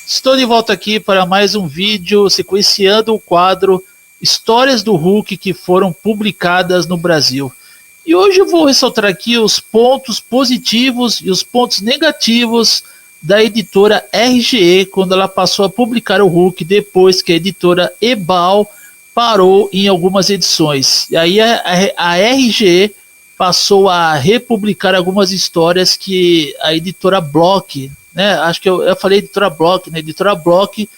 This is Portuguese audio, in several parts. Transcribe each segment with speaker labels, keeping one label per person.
Speaker 1: Estou de volta aqui para mais um vídeo sequenciando o quadro Histórias do Hulk que foram publicadas no Brasil. E hoje eu vou ressaltar aqui os pontos positivos e os pontos negativos da editora RGE quando ela passou a publicar o Hulk depois que a editora Ebal parou em algumas edições. E aí a RGE passou a republicar algumas histórias que a editora Block, né? Acho que eu falei editora Block, né? Editora Block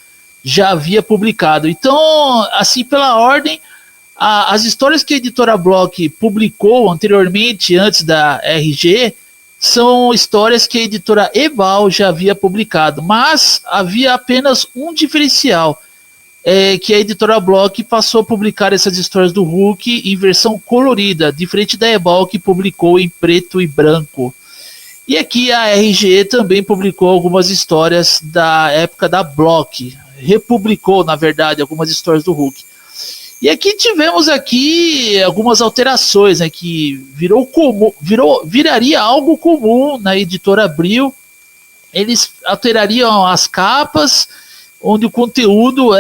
Speaker 1: já havia publicado. Então, assim, pela ordem, as histórias que a editora Block publicou anteriormente, antes da RG, são histórias que a editora Ebal já havia publicado, mas havia apenas um diferencial, que a editora Block passou a publicar essas histórias do Hulk em versão colorida, diferente da Ebal que publicou em preto e branco. E aqui a RGE também publicou algumas histórias da época da Block, republicou, na verdade, algumas histórias do Hulk. E aqui tivemos aqui algumas alterações, né, que viraria algo comum na editora Abril. Eles alterariam as capas, onde o conteúdo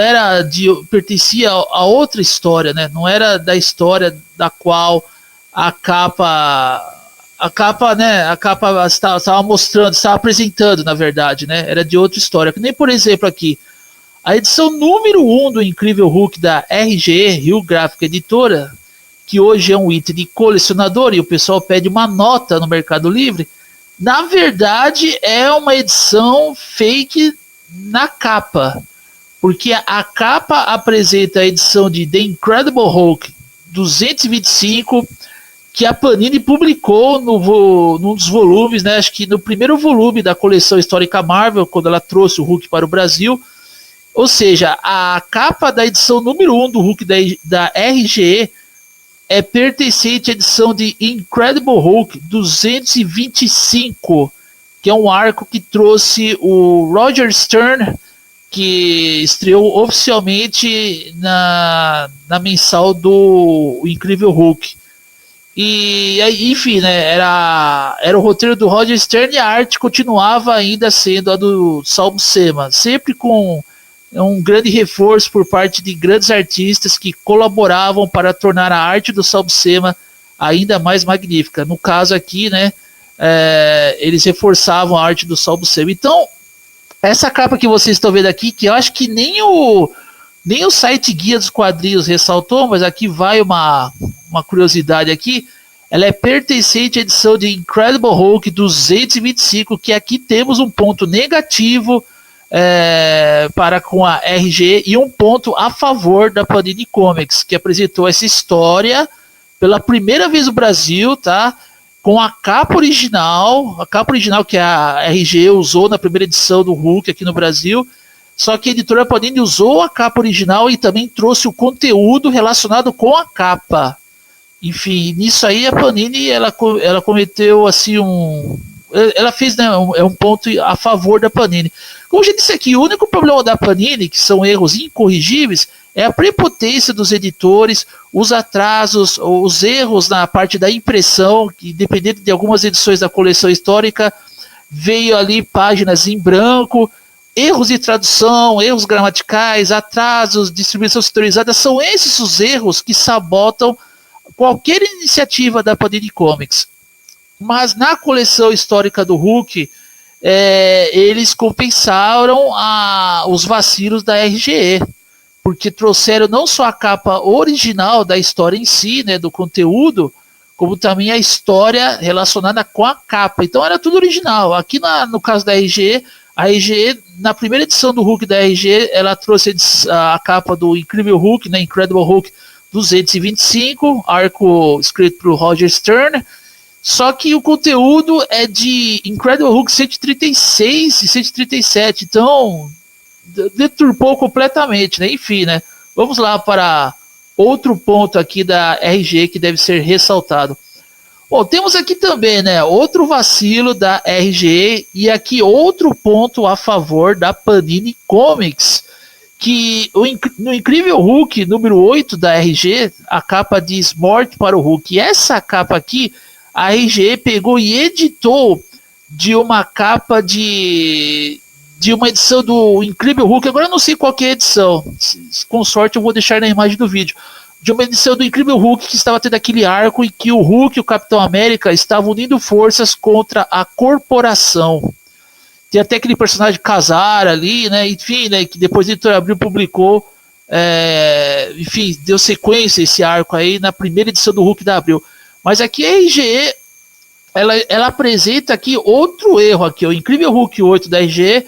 Speaker 1: pertencia a outra história, né? Não era da história da qual a capa estava mostrando, estava apresentando, na verdade, né? Era de outra história. Que nem, por exemplo, aqui, a edição número 1 do Incrível Hulk da RGE, Rio Gráfica Editora, que hoje é um item de colecionador e o pessoal pede uma nota no Mercado Livre, na verdade é uma edição fake na capa, porque a capa apresenta a edição de The Incredible Hulk 225, que a Panini publicou num dos volumes, né, acho que no primeiro volume da coleção histórica Marvel, quando ela trouxe o Hulk para o Brasil. Ou seja, a capa da edição número 1 do Hulk da RGE é pertencente à edição de Incredible Hulk 225, que é um arco que trouxe o Roger Stern, que estreou oficialmente na mensal do Incrível Hulk. E enfim, né, era o roteiro do Roger Stern e a arte continuava ainda sendo a do Sal Buscema, sempre com um grande reforço por parte de grandes artistas que colaboravam para tornar a arte do Sal Buscema ainda mais magnífica. No caso aqui, né, eles reforçavam a arte do Sal Buscema. Então, essa capa que vocês estão vendo aqui, que eu acho que nem o site Guia dos Quadrinhos ressaltou, mas aqui vai uma curiosidade aqui. Ela é pertencente à edição de Incredible Hulk 225, que aqui temos um ponto negativo para com a RG e um ponto a favor da Panini Comics, que apresentou essa história pela primeira vez no Brasil, tá? Com a capa original que a RG usou na primeira edição do Hulk aqui no Brasil. Só que a editora Panini usou a capa original e também trouxe o conteúdo relacionado com a capa. Enfim, nisso aí a Panini ela cometeu assim ela fez, né, um ponto a favor da Panini. Como eu já disse aqui, o único problema da Panini, que são erros incorrigíveis, é a prepotência dos editores, os atrasos, os erros na parte da impressão, que dependendo de algumas edições da coleção histórica, veio ali páginas em branco, erros de tradução, erros gramaticais, atrasos, distribuição setorizada, são esses os erros que sabotam qualquer iniciativa da Panini Comics. Mas na coleção histórica do Hulk, eles compensaram os vacilos da RGE, porque trouxeram não só a capa original da história em si, né, do conteúdo, como também a história relacionada com a capa. Então era tudo original. Aqui no caso da RGE, a RGE, na primeira edição do Hulk da RGE, ela trouxe a capa do Incrível Hulk, né, Incredible Hulk 225, arco escrito por Roger Stern. Só que o conteúdo é de Incredible Hulk 136 e 137, então deturpou completamente, né? Enfim, né? Vamos lá para outro ponto aqui da RG que deve ser ressaltado. Bom, temos aqui também, né, outro vacilo da RG e aqui outro ponto a favor da Panini Comics, que no Incrível Hulk número 8 da RG, a capa diz Morte para o Hulk. E essa capa aqui, a RG pegou e editou de uma capa de de uma edição do Incrível Hulk, agora eu não sei qual que é a edição, com sorte eu vou deixar na imagem do vídeo, de uma edição do Incrível Hulk que estava tendo aquele arco em que o Hulk e o Capitão América estavam unindo forças contra a corporação. Tem até aquele personagem Casar ali, né? Enfim, né? Que depois o Editor Abril publicou, enfim, deu sequência a esse arco aí na primeira edição do Hulk da Abril. Mas aqui a RGE, ela apresenta aqui outro erro aqui, o Incrível Hulk 8 da RGE,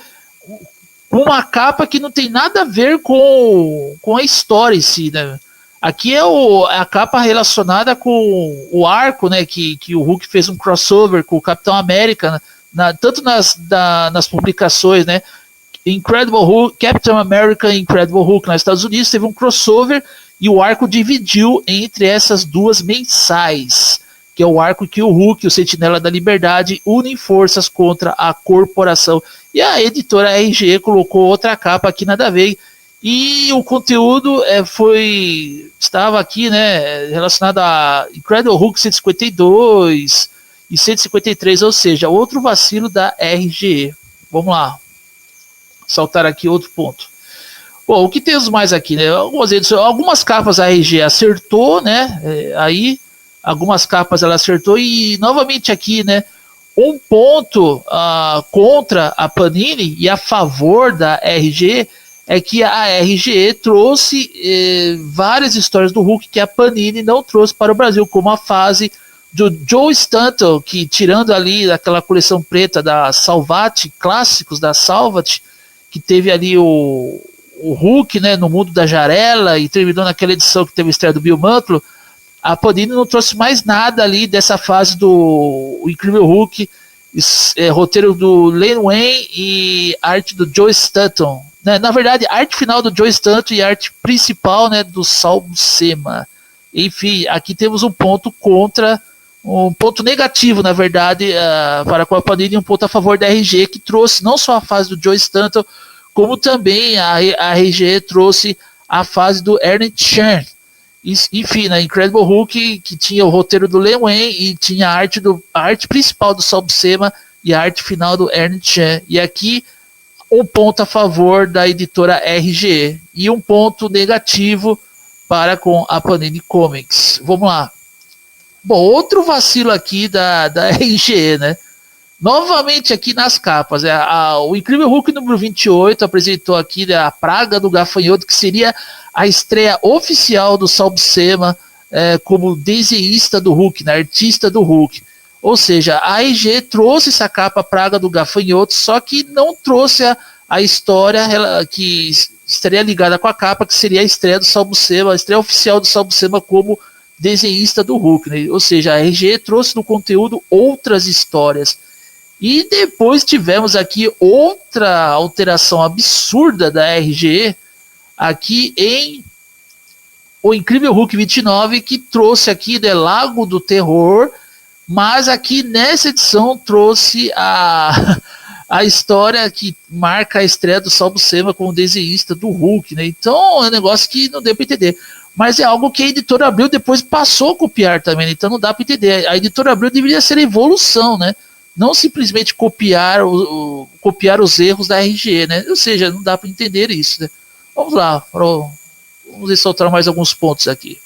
Speaker 1: com uma capa que não tem nada a ver com a história em si, né? Aqui é a capa relacionada com o arco, né? Que o Hulk fez um crossover com o Capitão América, tanto nas publicações, né? Incredible Hulk, Captain America e Incredible Hulk nos Estados Unidos teve um crossover e o arco dividiu entre essas duas mensais, que é o arco que o Hulk e o Sentinela da Liberdade unem forças contra a corporação. E a editora RGE colocou outra capa aqui, nada a ver. E o conteúdo estava aqui, né, relacionado a Incredible Hulk 152 e 153, ou seja, outro vacilo da RGE. Vamos lá, saltar aqui outro ponto. Bom, o que temos mais aqui, né? Algumas capas a RGE acertou, né? Aí algumas capas ela acertou e novamente aqui, né? Um ponto contra a Panini e a favor da RGE é que a RGE trouxe várias histórias do Hulk que a Panini não trouxe para o Brasil, como a fase do Joe Stanton, que tirando ali aquela coleção preta da Salvat, clássicos da Salvat, que teve ali o Hulk, né, no mundo da Jarela e terminou naquela edição que teve a estreia do Bill Mantlo, a Panini não trouxe mais nada ali dessa fase do Incrível Hulk, roteiro do Len Wein e arte do Joe Stanton. Né, na verdade, arte final do Joe Stanton e arte principal, né, do Sal Buscema. Enfim, aqui temos um ponto contra, um ponto negativo, na verdade, para a Panini, e um ponto a favor da RG, que trouxe não só a fase do Joe Stanton, como também a RG trouxe a fase do Ernest Chan. Enfim, na Incredible Hulk, que tinha o roteiro do Len Wein e tinha a arte principal do Sal Buscema e a arte final do Ernest Chan. E aqui um ponto a favor da editora RGE e um ponto negativo para com a Panini Comics. Vamos lá. Bom, outro vacilo aqui da RGE, né? Novamente aqui nas capas, o Incrível Hulk número 28 apresentou aqui, né, a Praga do Gafanhoto, que seria a estreia oficial do Sal Buscema como desenhista do Hulk, né, artista do Hulk. Ou seja, a RG trouxe essa capa Praga do Gafanhoto, só que não trouxe a história que estaria ligada com a capa, que seria a estreia do Sal Buscema, a estreia oficial do Sal Buscema como desenhista do Hulk. Né? Ou seja, a RG trouxe no conteúdo outras histórias. E depois tivemos aqui outra alteração absurda da RGE, aqui em o Incrível Hulk 29, que trouxe aqui, né, Lago do Terror, mas aqui nessa edição trouxe a história que marca a estreia do Sal Buscema como desenhista do Hulk, né? Então é um negócio que não deu para entender. Mas é algo que a editora Abril depois passou a copiar também, né? Então não dá para entender. A editora Abril deveria ser a evolução, né? Não simplesmente copiar os erros da RGE, né? Ou seja, não dá para entender isso, né? Vamos lá, vamos ressaltar mais alguns pontos aqui.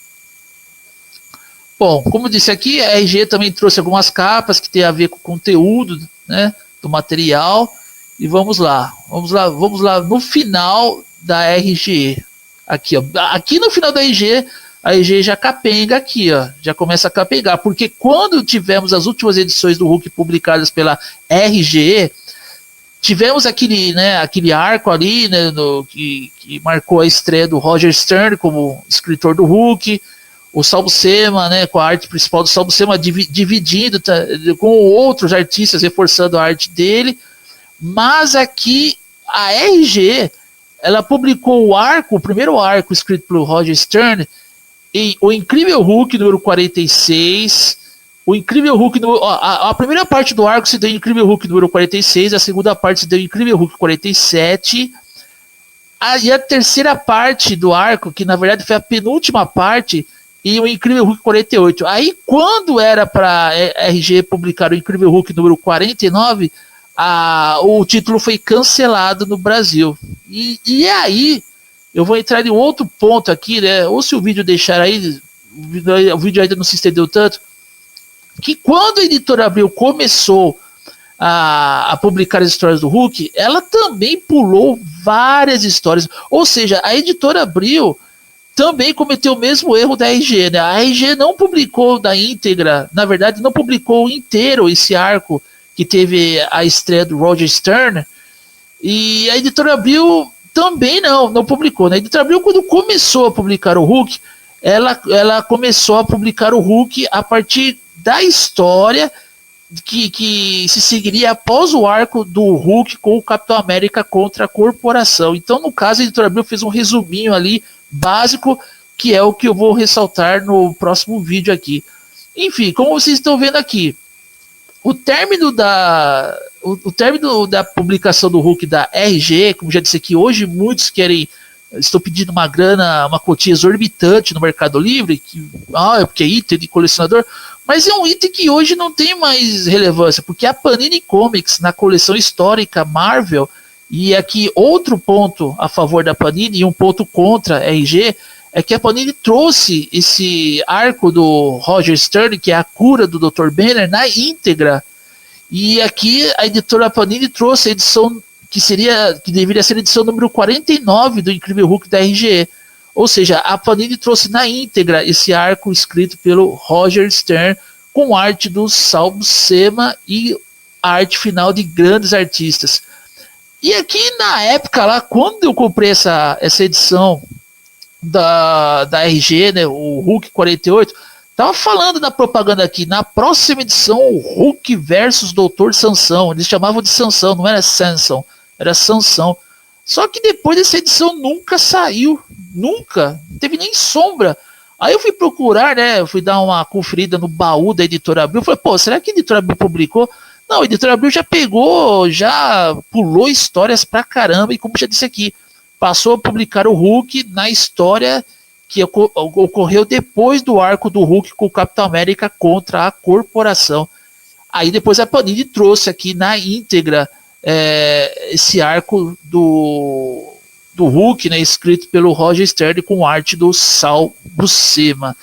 Speaker 1: Bom, como disse aqui, a RGE também trouxe algumas capas que tem a ver com o conteúdo, né, do material. E vamos lá, no final da RGE. Aqui, ó, aqui no final da RGE, a RGE já capenga aqui, ó, já começa a capengar, porque quando tivemos as últimas edições do Hulk publicadas pela RGE, tivemos aquele arco ali, né, que marcou a estreia do Roger Stern como escritor do Hulk, o Sal Buscema, né, com a arte principal do Sal Buscema dividindo com outros artistas, reforçando a arte dele, mas aqui a RGE, ela publicou o primeiro arco escrito pelo Roger Stern, em O Incrível Hulk número 46, o Incrível Hulk número, a primeira parte do arco se deu em Incrível Hulk número 46, a segunda parte se deu em Incrível Hulk 47, e a terceira parte do arco, que na verdade foi a penúltima parte, e o Incrível Hulk 48. Aí quando era para RG publicar o Incrível Hulk número 49, o título foi cancelado no Brasil. E aí, eu vou entrar em outro ponto aqui, né? Ou se o vídeo deixar aí, o vídeo ainda não se estendeu tanto, que quando a Editora Abril começou a publicar as histórias do Hulk, ela também pulou várias histórias. Ou seja, a Editora Abril também cometeu o mesmo erro da RG, né? A RG não publicou na íntegra, na verdade, não publicou inteiro esse arco que teve a estreia do Roger Stern, e a Editora Abril também não publicou, né? A Editora Abril, quando começou a publicar o Hulk, ela começou a publicar o Hulk a partir da história que se seguiria após o arco do Hulk com o Capitão América contra a Corporação. Então, no caso, a Editora Abril fez um resuminho ali, básico, que é o que eu vou ressaltar no próximo vídeo aqui. Enfim, como vocês estão vendo aqui, o término da publicação do Hulk da RG, como já disse aqui, hoje muitos estão pedindo uma grana, uma quantia exorbitante no Mercado Livre, é porque é item de colecionador, mas é um item que hoje não tem mais relevância, porque a Panini Comics, na coleção histórica Marvel, e aqui outro ponto a favor da Panini e um ponto contra a RG, é que a Panini trouxe esse arco do Roger Stern, que é a cura do Dr. Banner, na íntegra. E aqui a editora Panini trouxe a edição que deveria ser a edição número 49 do Incrível Hulk da RGE. Ou seja, a Panini trouxe na íntegra esse arco escrito pelo Roger Stern, com arte do Sal Buscema e arte final de grandes artistas. E aqui na época lá, quando eu comprei essa edição da RG, né, o Hulk 48, tava falando na propaganda aqui, na próxima edição, o Hulk versus Dr. Sansão. Eles chamavam de Sansão, não era Sansão, era Sansão. Só que depois dessa edição nunca saiu, nunca, não teve nem sombra. Aí eu fui procurar, né, eu fui dar uma conferida no baú da Editora Abril, falei, pô, será que a Editora Abril publicou? Não, a Editora Abril já pegou, já pulou histórias pra caramba, e como já disse aqui, passou a publicar o Hulk na história que ocorreu depois do arco do Hulk com o Capitão América contra a Corporação. Aí depois a Panini trouxe aqui na íntegra esse arco do Hulk, né, escrito pelo Roger Stern com arte do Sal Buscema.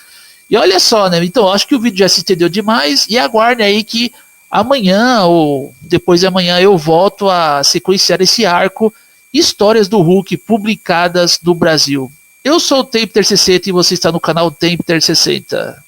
Speaker 1: E olha só, né, então acho que o vídeo já se entendeu demais, e aguarde aí que amanhã ou depois de amanhã eu volto a sequenciar esse arco, histórias do Hulk publicadas no Brasil. Eu sou o Tempter 60 e você está no canal Tempter 60.